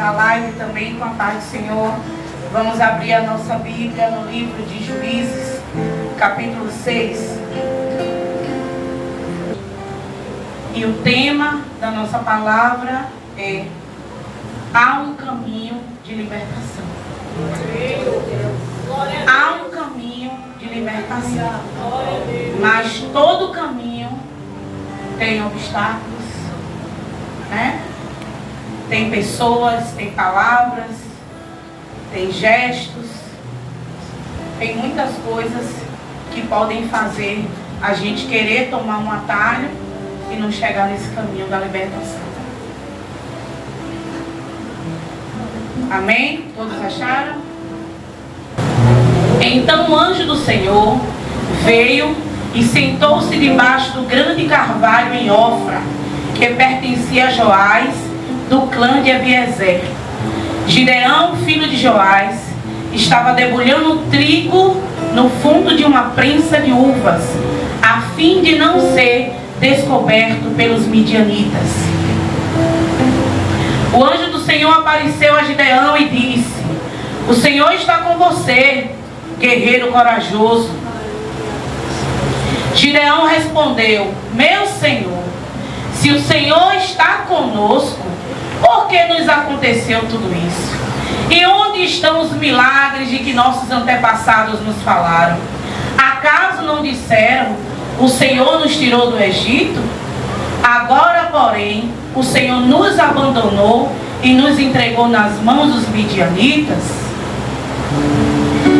na live também, com a paz do Senhor. Vamos abrir a nossa Bíblia no livro de Juízes, capítulo 6. E o tema da nossa palavra é: há um caminho de libertação. Há um caminho de libertação. Mas todo caminho tem obstáculos, né? Tem pessoas, tem palavras, tem gestos, tem muitas coisas que podem fazer a gente querer tomar um atalho e não chegar nesse caminho da libertação. Amém? Todos acharam? Então o anjo do Senhor veio e sentou-se debaixo do grande carvalho em Ofra, que pertencia a Joás, do clã de Abiezer. Gideão, filho de Joás, estava debulhando trigo no fundo de uma prensa de uvas, a fim de não ser descoberto pelos midianitas. O anjo do Senhor apareceu a Gideão e disse: o Senhor está com você, guerreiro corajoso. Gideão respondeu: meu Senhor, se o Senhor está conosco, por que nos aconteceu tudo isso? E onde estão os milagres de que nossos antepassados nos falaram? Acaso não disseram: o Senhor nos tirou do Egito? Agora, porém, o Senhor nos abandonou e nos entregou nas mãos dos midianitas.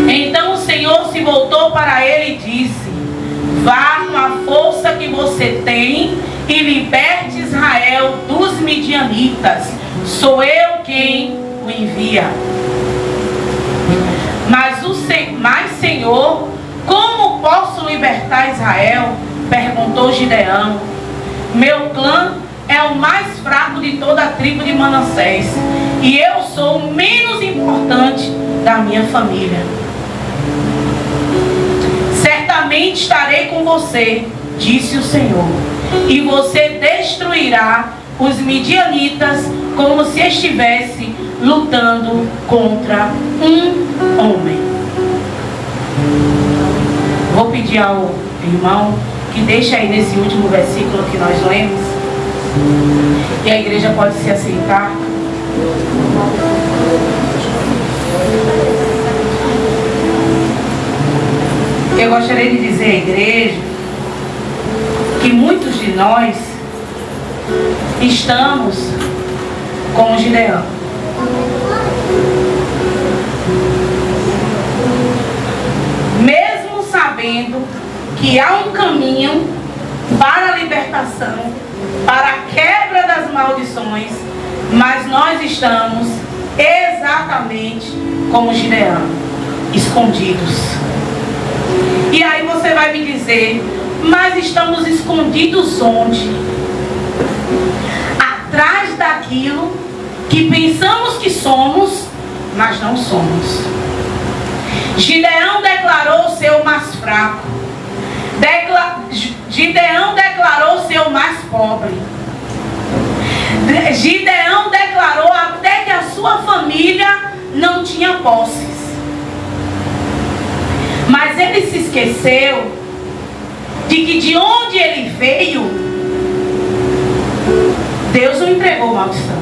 Então o Senhor se voltou para ele e disse: vá com a força que você tem e liberte Israel dos midianitas. Sou eu quem o envia. Mas Senhor, como posso libertar Israel? Perguntou Gideão. Meu clã é o mais fraco de toda a tribo de Manassés, e eu sou o menos importante da minha família. Certamente estarei com você, disse o Senhor, e você destruirá os midianitas como se estivesse lutando contra um homem. Vou pedir ao irmão que deixe aí nesse último versículo que nós lemos, e a igreja pode se assentar. Eu gostaria de dizer à igreja que muitos de nós estamos como Gideão. Mesmo sabendo que há um caminho para a libertação, para a quebra das maldições, mas nós estamos exatamente como Gideão, escondidos. E aí você vai me dizer: mas estamos escondidos onde? Atrás daquilo que pensamos que somos, mas não somos. Gideão declarou ser o mais fraco. Gideão declarou ser o mais pobre. Gideão declarou até que a sua família não tinha posses. Mas ele se esqueceu de que de onde ele veio, Deus não entregou maldição.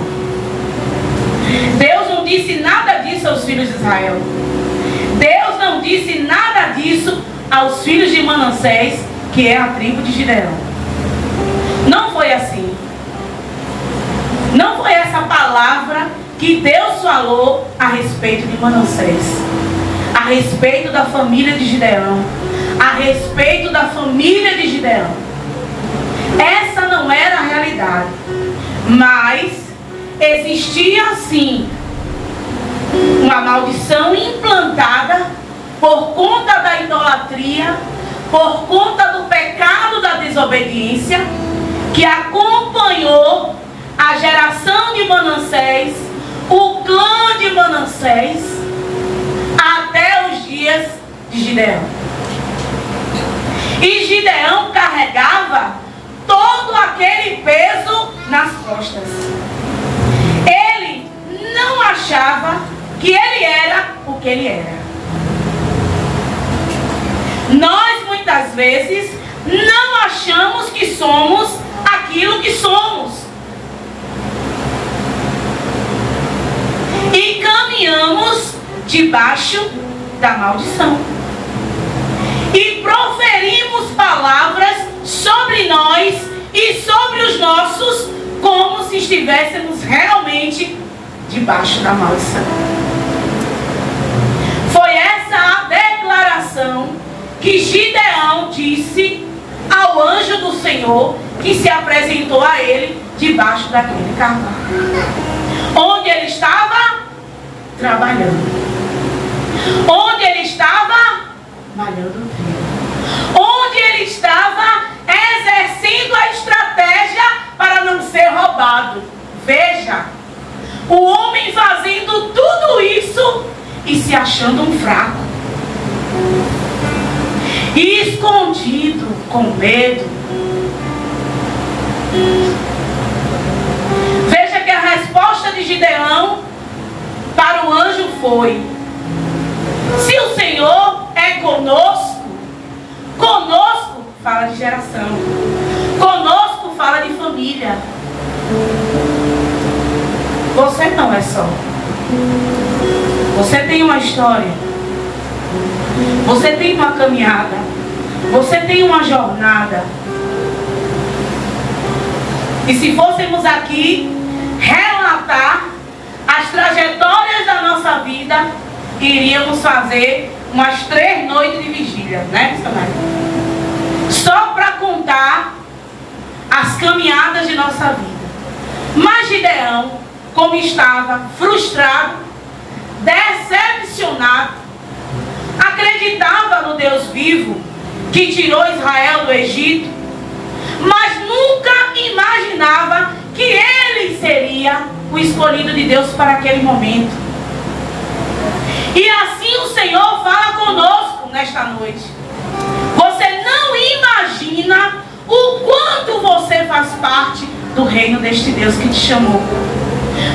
Deus não disse nada disso aos filhos de Israel. Deus não disse nada disso aos filhos de Manassés, que é a tribo de Gideão. Não foi assim. Não foi essa palavra que Deus falou a respeito de Manassés, a respeito da família de Gideão, a respeito da família de Gideão. Essa não era a realidade. Mas existia sim uma maldição implantada por conta da idolatria, por conta do pecado da desobediência, que acompanhou a geração de Manassés, o clã de Manassés, até os dias de Gideão. E Gideão carregava todo aquele peso nas costas. Ele não achava que ele era o que ele era. Nós muitas vezes não achamos que somos aquilo que somos. E caminhamos debaixo da maldição. E proferimos palavras sobre nós e sobre os nossos como se estivéssemos realmente debaixo da maldição. Foi essa a declaração que Gideão disse ao anjo do Senhor que se apresentou a ele debaixo daquele carvalho. Onde ele estava trabalhando. Onde ele estava malhando o trigo. Onde ele estava exercendo a estratégia para não ser roubado. Veja, o homem fazendo tudo isso e se achando um fraco. E escondido, com medo. Veja que a resposta de Gideão para o anjo foi: se o Senhor é conosco, conosco fala de geração, conosco fala de família. Você não é só. Você tem uma história. Você tem uma caminhada. Você tem uma jornada. E se fôssemos aqui relatar as trajetórias da nossa vida, iríamos fazer umas 3 noites de vigília, né, missionário? Só para contar as caminhadas de nossa vida. Mas Gideão, como estava frustrado, decepcionado, acreditava no Deus vivo que tirou Israel do Egito, mas nunca imaginava que ele seria o escolhido de Deus para aquele momento. E assim o Senhor fala conosco nesta noite. Você não imagina o quanto você faz parte do reino deste Deus que te chamou.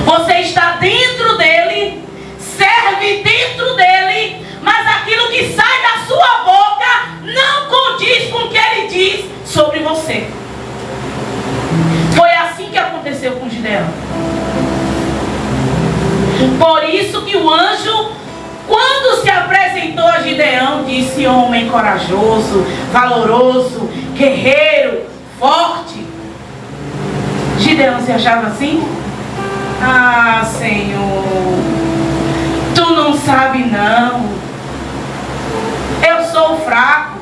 Você está dentro dele, serve dentro dele, mas aquilo que sai da sua boca não condiz com o que ele diz sobre você. Foi assim que aconteceu com Gideão. Por isso que o anjo, quando se apresentou a Gideão, disse: homem corajoso, valoroso, guerreiro, forte. Gideão se achava assim? Ah, Senhor, tu não sabe não. Eu sou o fraco,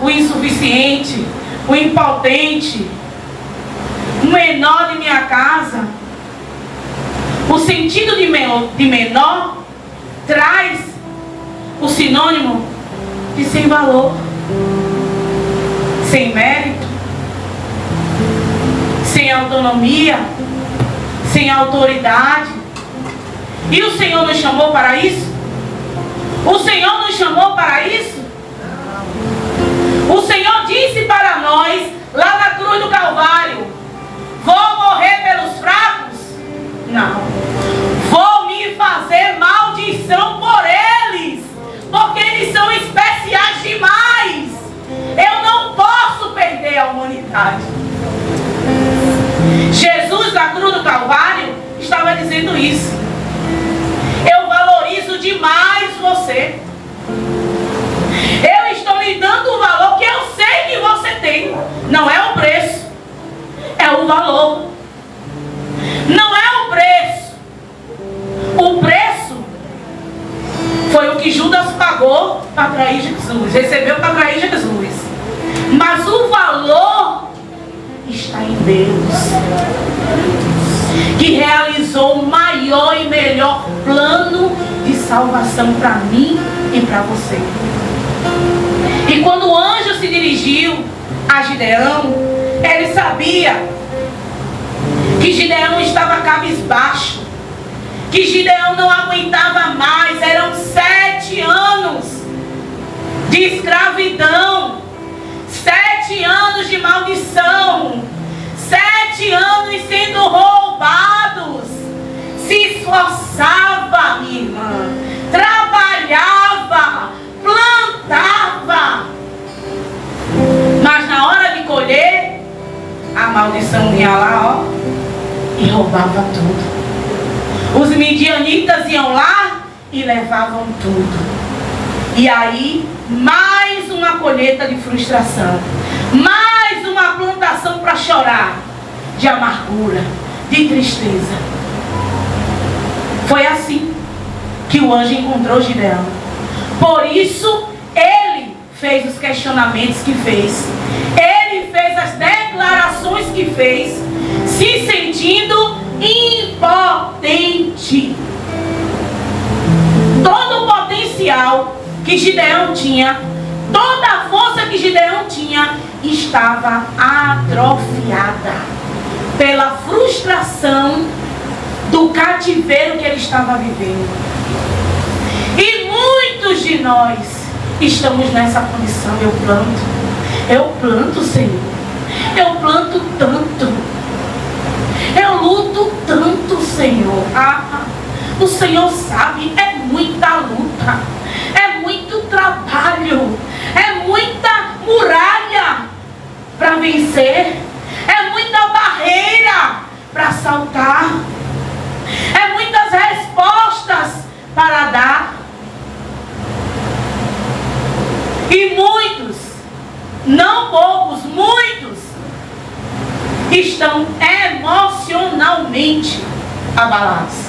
o insuficiente, o impotente, o menor de minha casa. O sentido de menor traz o sinônimo de sem valor, sem mérito, sem autonomia, sem autoridade. E o Senhor nos chamou para isso? O Senhor nos chamou para isso? O Senhor disse para nós, lá na cruz do Calvário: vou morrer pelos fracos? Não. Vou me fazer maldição por eles, porque eles são especiais demais. Eu não posso perder a humanidade. Jesus, na cruz do Calvário, estava dizendo isso. Eu valorizo demais você. Eu estou lhe dando o valor que eu sei que você tem. Não é o preço, é o valor. Não é o preço. O preço foi o que Judas pagou para atrair Jesus. Recebeu para atrair Jesus. Mas o valor está em Deus, que realizou o maior e melhor plano de salvação para mim e para você. E quando o anjo se dirigiu a Gideão, ele sabia que Gideão estava cabisbaixo, que Gideão não aguentava mais. Eram 7 anos de escravidão, 7 anos de maldição, 7 anos sendo roubados, se esforçava, minha irmã, trabalhava, plantava, mas na hora de colher, a maldição vinha lá, ó, e roubava tudo. Os midianitas iam lá e levavam tudo. E aí, mais uma colheita de frustração, mais uma plantação para chorar, de amargura, de tristeza. Foi assim que o anjo encontrou Gideão. Por isso, ele fez os questionamentos que fez. Ele fez as declarações que fez, se sentindo impotente. Todo o potencial que Gideão tinha, toda a força que Gideão tinha, estava atrofiada pela frustração do cativeiro que ele estava vivendo. E muitos de nós estamos nessa condição. Eu planto, Senhor, eu planto tanto, eu luto tanto, Senhor. O Senhor sabe, é muita luta, é muito trabalho, é muita muralha para vencer, é muita barreira para saltar, é muitas respostas para dar. E muitos, não poucos, muitos, estão emocionalmente abalados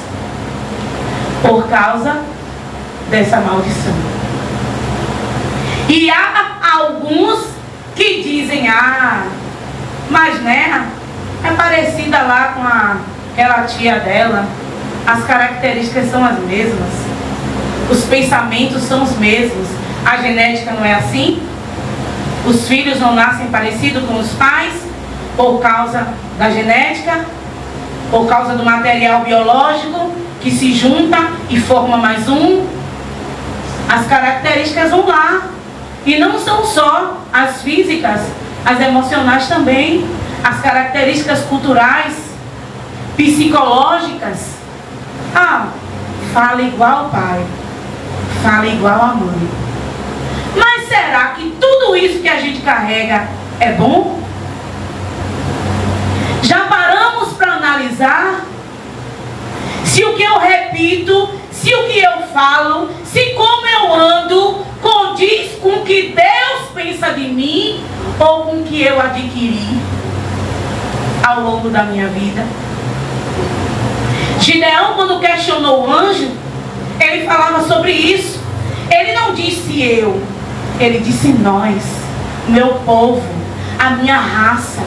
por causa dessa maldição. E há alguns que dizem, mas né, é parecida lá com aquela tia dela, as características são as mesmas, os pensamentos são os mesmos, a genética não é assim? Os filhos não nascem parecidos com os pais por causa da genética, por causa do material biológico que se junta e forma mais um. As características vão lá. E não são só as físicas, as emocionais também, as características culturais, psicológicas. Fala igual o pai, fala igual a mãe. Mas será que tudo isso que a gente carrega é bom? Já paramos para analisar se o que eu repito, se o que eu falo, se como eu ando condiz com o que Deus pensa de mim ou com o que eu adquiri ao longo da minha vida? Gideão, quando questionou o anjo, ele falava sobre isso. Ele não disse eu, ele disse nós, meu povo, a minha raça,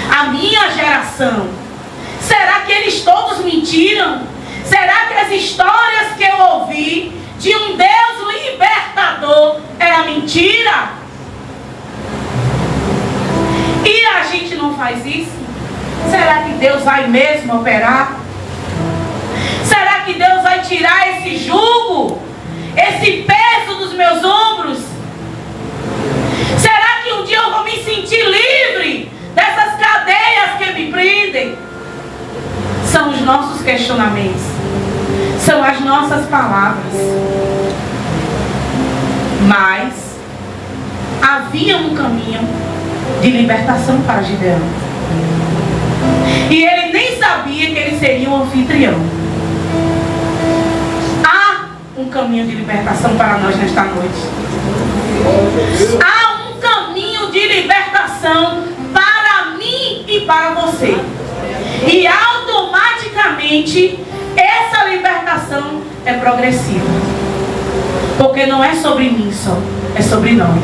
a minha geração. Será que eles todos mentiram? Será que as histórias que eu ouvi de um Deus libertador era mentira? E a gente não faz isso? Será que Deus vai mesmo operar? Será que Deus vai tirar esse jugo, esse peso dos meus ombros? Será que um dia eu vou me sentir livre dessas cadeias que me prendem? São os nossos questionamentos, são as nossas palavras. Mas havia um caminho de libertação para Gideão. E ele nem sabia que ele seria o anfitrião. Há um caminho de libertação para nós nesta noite. Há um caminho de libertação para mim e para você. E automaticamente essa libertação é progressiva. Porque não é sobre mim só, é sobre nós.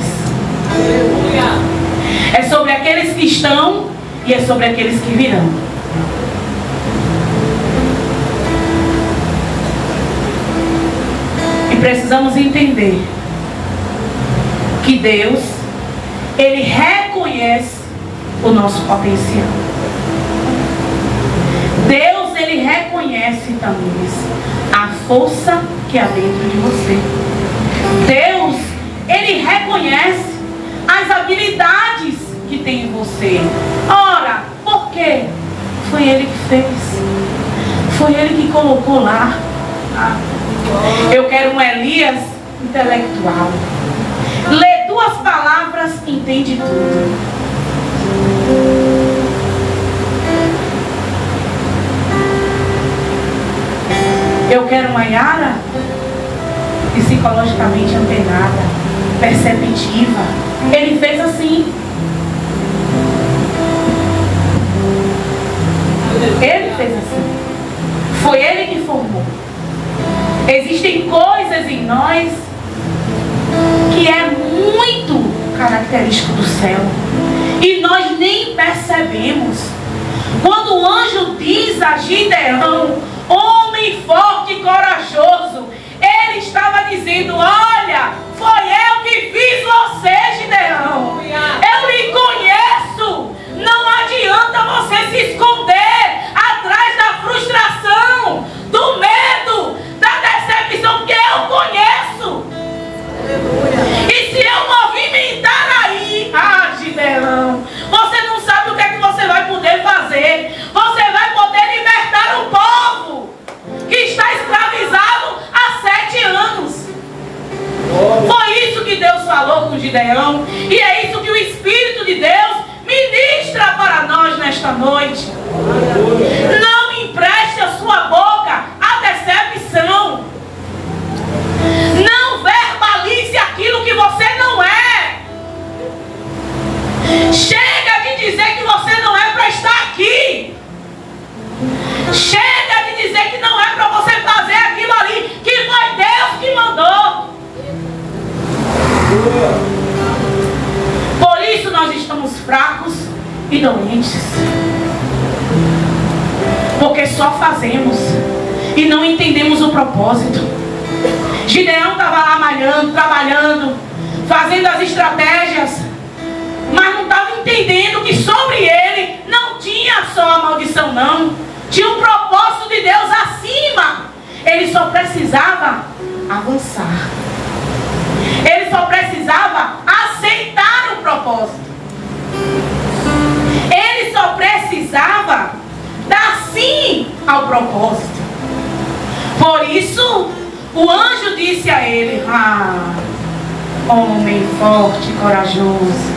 É sobre aqueles que estão e é sobre aqueles que virão. E precisamos entender que Deus, Ele reconhece o nosso potencial. Deus, Ele reconhece também a força que há dentro de você. Deus, Ele reconhece as habilidades que tem em você. Ora, por quê? Foi Ele que fez. Foi ele que colocou lá. Eu quero um Elias intelectual. Lê 2 palavras, entende tudo. Eu quero uma Yara psicologicamente antenada, perceptiva. Ele fez assim. Ele fez assim. Foi ele que formou. Existem coisas em nós que é muito característico do céu e nós nem percebemos. Quando o anjo diz a Gideão, homem forte e corajoso, ele estava dizendo: olha, foi eu que fiz você, Gideão. Eu lhe conheço. Não adianta você se esconder atrás da frustração, do medo, da decepção, porque eu conheço. E se eu movimentar aí, Gideão, você não sabe o que é que você vai poder fazer. Você vai poder libertar o povo que está escravizado há 7 anos. Foi isso que Deus falou com Gideão. E é isso que o Espírito de Deus ministra para nós nesta noite. Não empreste a sua boca à decepção. Não verbalize aquilo que você não é. Chega de dizer que você não é para estar aqui. Chega de dizer que não é para você fazer aquilo ali, que foi Deus que mandou. Por isso nós estamos fracos e doentes. Porque só fazemos e não entendemos o propósito. Gideão estava lá malhando, trabalhando, fazendo as estratégias, mas não estava entendendo que sobre ele não tinha só a maldição, não. Tinha um propósito de Deus acima. Ele só precisava avançar. Ele só precisava aceitar o propósito. Ele só precisava dar sim ao propósito. Por isso, o anjo disse a ele: homem forte e corajoso.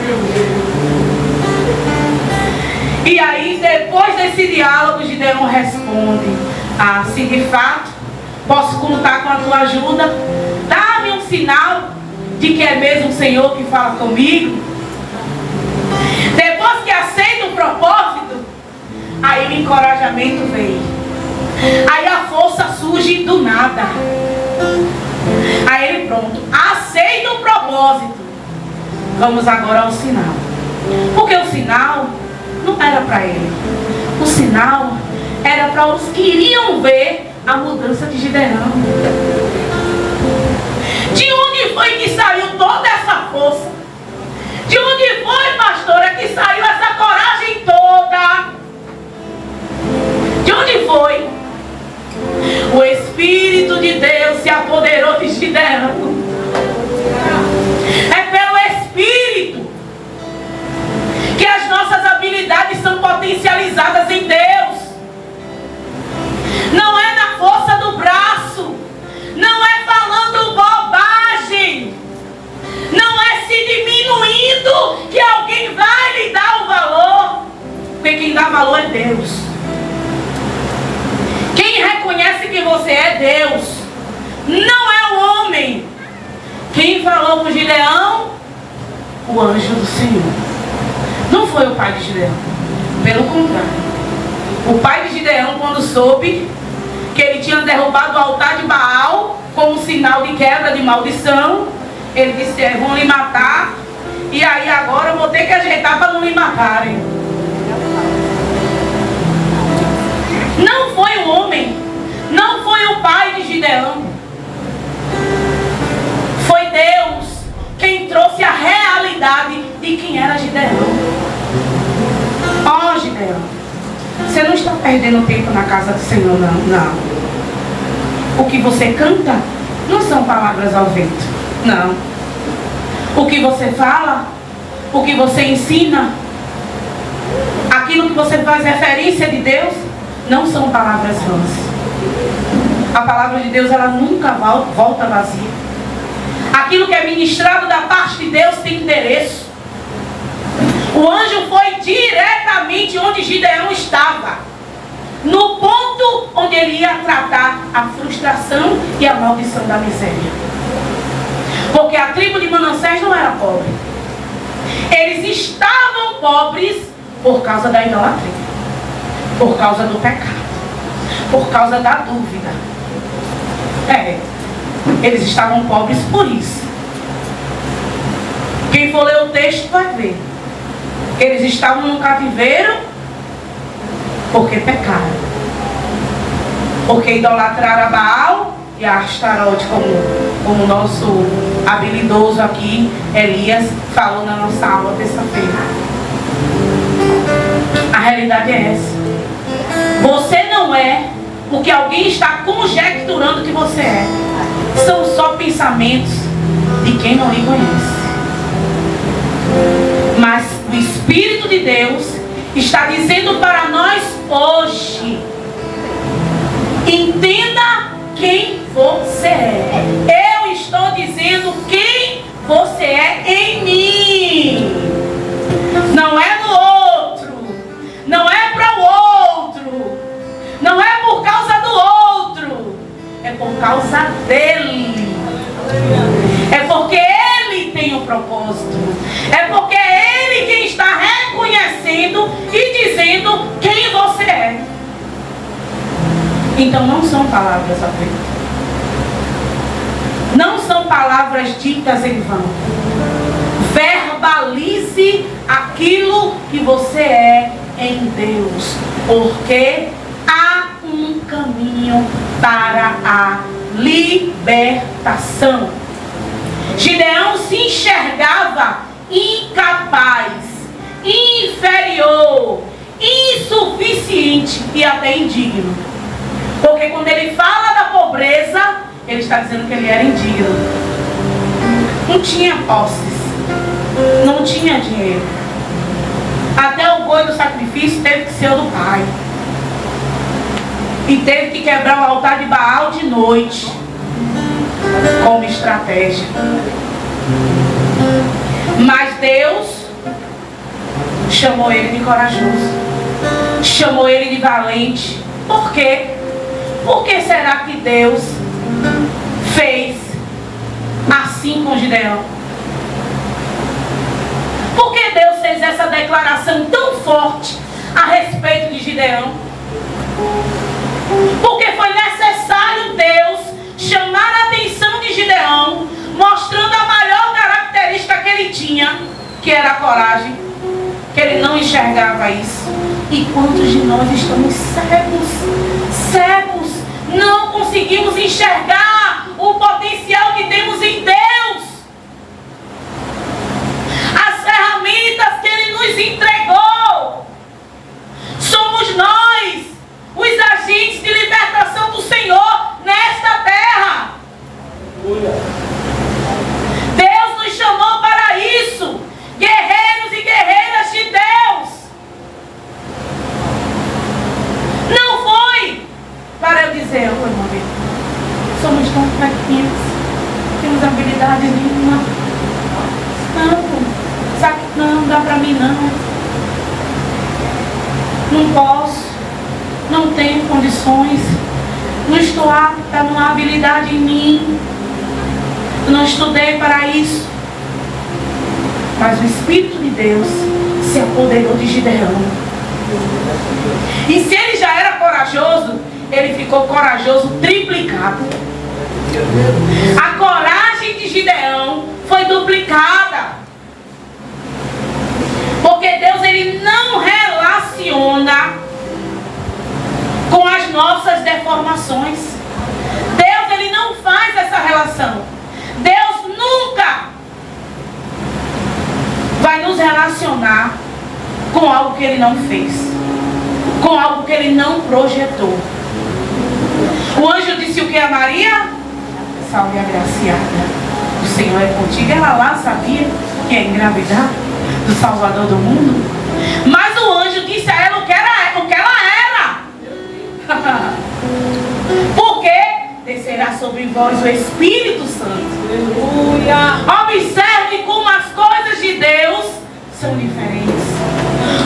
E aí, depois desse diálogo, Gideão responde: se de fato posso contar com a tua ajuda, dá-me um sinal de que é mesmo o Senhor que fala comigo. Depois que aceita o propósito, aí o encorajamento veio. Aí a força surge do nada. Aí ele, pronto, aceita o propósito. Vamos agora ao sinal. Porque o sinal não era para ele. O sinal era para os que iriam ver a mudança de Gideão. De onde foi que saiu toda essa força? De onde foi, pastora, que saiu essa coragem toda? De onde foi? O Espírito de Deus se apoderou de Gideão. É pelo Espírito que as nossas habilidades são potencializadas em Deus. Não é na força do braço. Não é falando bobagem. Não é se diminuindo que alguém vai lhe dar o valor. Porque quem dá valor é Deus. Quem reconhece que você é Deus, não é o homem. Quem falou com Gideão? O anjo do Senhor. Não foi o pai de Gideão. Pelo contrário. O pai de Gideão, quando soube que ele tinha derrubado o altar de Baal como sinal de quebra de maldição, ele disse: vão lhe matar. E aí agora eu vou ter que ajeitar para não lhe matarem. Não foi o homem. Não foi o pai de Gideão. Foi Deus quem trouxe a realidade de quem era Gideão. Gideão, você não está perdendo tempo na casa do Senhor, não. O que você canta não são palavras ao vento, não. O que você fala, o que você ensina, aquilo que você faz referência de Deus, não são palavras vãs. A palavra de Deus, ela nunca volta vazia. Aquilo que é ministrado da parte de Deus tem endereço. O anjo foi diretamente onde Gideão estava, no ponto onde ele ia tratar a frustração e a maldição da miséria. Porque a tribo de Manassés não era pobre. Eles estavam pobres por causa da idolatria, por causa do pecado, por causa da dúvida. Eles estavam pobres por isso. Quem for ler o texto vai ver. Eles estavam no cativeiro porque pecaram. Porque idolatraram a Baal e a Astarote, como o nosso habilidoso aqui, Elias, falou na nossa aula terça-feira. A realidade é essa. Você não é o que alguém está conjecturando que você é. São só pensamentos de quem não lhe conhece. Mas o Espírito de Deus está dizendo para nós hoje: entenda quem você é. Eu estou dizendo quem você é em mim. Não é no outro. Não é para o outro. Não é por causa do outro. É por causa dele. É porque ele tem um propósito. É porque é ele quem está reconhecendo e dizendo quem você é. Então não são palavras apenas. Não são palavras ditas em vão. Verbalize aquilo que você é em Deus. Porque há um caminho para a libertação. Gideão se enxergava incapaz, inferior, insuficiente e até indigno. Porque quando ele fala da pobreza, ele está dizendo que ele era indigno. Não tinha posses, não tinha dinheiro. Até o boi do sacrifício teve que ser o do pai. E teve que quebrar o altar de Baal de noite, como estratégia. Mas Deus chamou ele de corajoso, chamou ele de valente. Por quê? Por que será que Deus fez assim com Gideão? Por que Deus fez essa declaração tão forte a respeito de Gideão? Porque foi necessário Deus chamar a atenção de Gideão, mostrando a maior característica que ele tinha, que era a coragem, que ele não enxergava isso. E quantos de nós estamos cegos, não conseguimos enxergar o potencial que temos em Deus, as ferramentas que ele nos entregou. Somos nós os agentes de libertação do Senhor nesta terra. Deus nos chamou para isso, guerreiros e guerreiras de Deus. Não foi para eu dizer: oi, meu bem, somos tão fraquinhos, temos habilidade nenhuma. Não, sabe, não dá para mim não posso. Não tenho condições, não estou apta, não há habilidade em mim, não estudei para isso. Mas o Espírito de Deus se apoderou de Gideão. E se ele já era corajoso, ele ficou corajoso triplicado. A coragem de Gideão foi duplicada. Porque Deus, ele não relaciona com as nossas deformações. Deus, ele não faz essa relação. Deus nunca vai nos relacionar com algo que ele não fez, com algo que ele não projetou. O anjo disse o que a Maria? Salve agraciada, o Senhor é contigo. Ela lá sabia que ia engravidar do Salvador do mundo. Mas o anjo disse a ela o que ela era. sobre vós o Espírito Santo. Aleluia. Observe como as coisas de Deus são diferentes.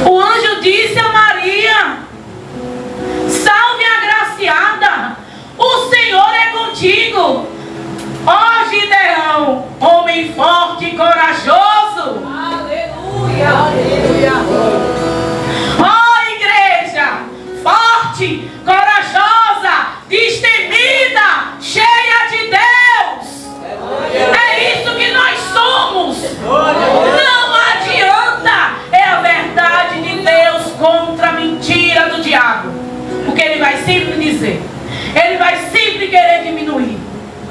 O anjo disse a Maria: salve agraciada, o Senhor é contigo. Ó Gideão, homem forte e corajoso. Aleluia. Aleluia. Ó igreja, forte, corajosa, destemida, cheia de Deus. É isso que nós somos. Não adianta. É a verdade de Deus contra a mentira do diabo. Porque ele vai sempre dizer, ele vai sempre querer diminuir,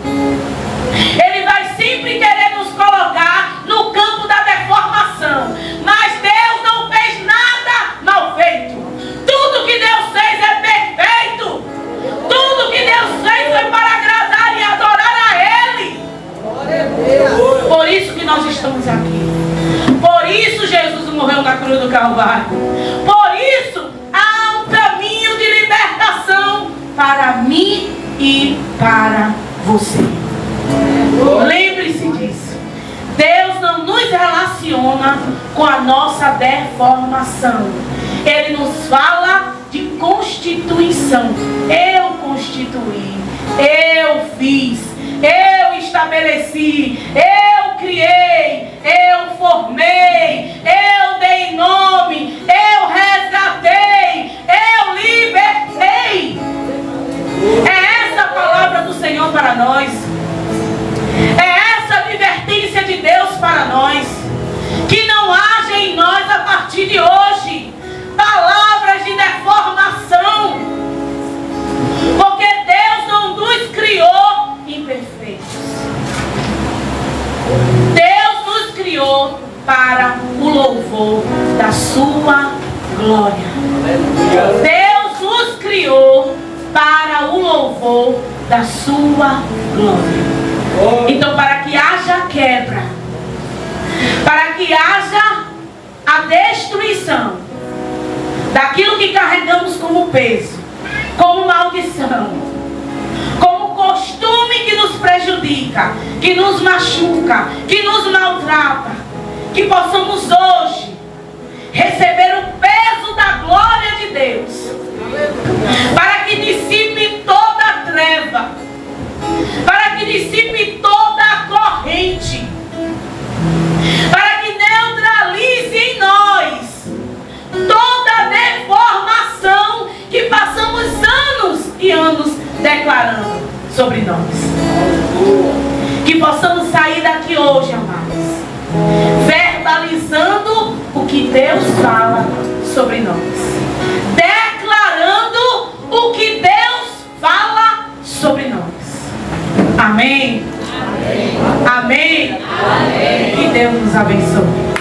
ele vai sempre querer nos colocar no campo da deformação. Mas Deus não fez nada mal feito. Tudo que Deus fez é perfeito. Tudo que Deus fez foi para agradar e adorar a Ele. Por isso que nós estamos aqui. Por isso Jesus morreu na cruz do Calvário. Por isso há um caminho de libertação para mim e para você. Lembre-se disso. Deus não nos relaciona com a nossa deformação. Ele nos fala de constituição. Eu constituí, eu fiz, eu estabeleci, eu criei, eu formei, eu dei nome, eu resgatei, eu libertei. É essa a palavra do Senhor para nós. É essa a advertência de Deus para nós. Que não haja em nós a partir de hoje palavras de deformação. Porque Deus não nos criou imperfeitos. Deus nos criou para o louvor da sua glória. Deus nos criou para o louvor da sua glória. Então, para que haja quebra, para que haja a destruição daquilo que carregamos como peso, como maldição, como costume que nos prejudica, que nos machuca, que nos maltrata, que possamos hoje receber o peso da glória de Deus, para que dissipe toda a treva, para que dissipe toda a corrente, para que neutralize em nós toda a deformação que passamos anos e anos declarando sobre nós. Que possamos sair daqui hoje, amados, verbalizando o que Deus fala sobre nós, declarando o que Deus fala sobre nós. Amém? Amém? Amém? Amém. Que Deus nos abençoe.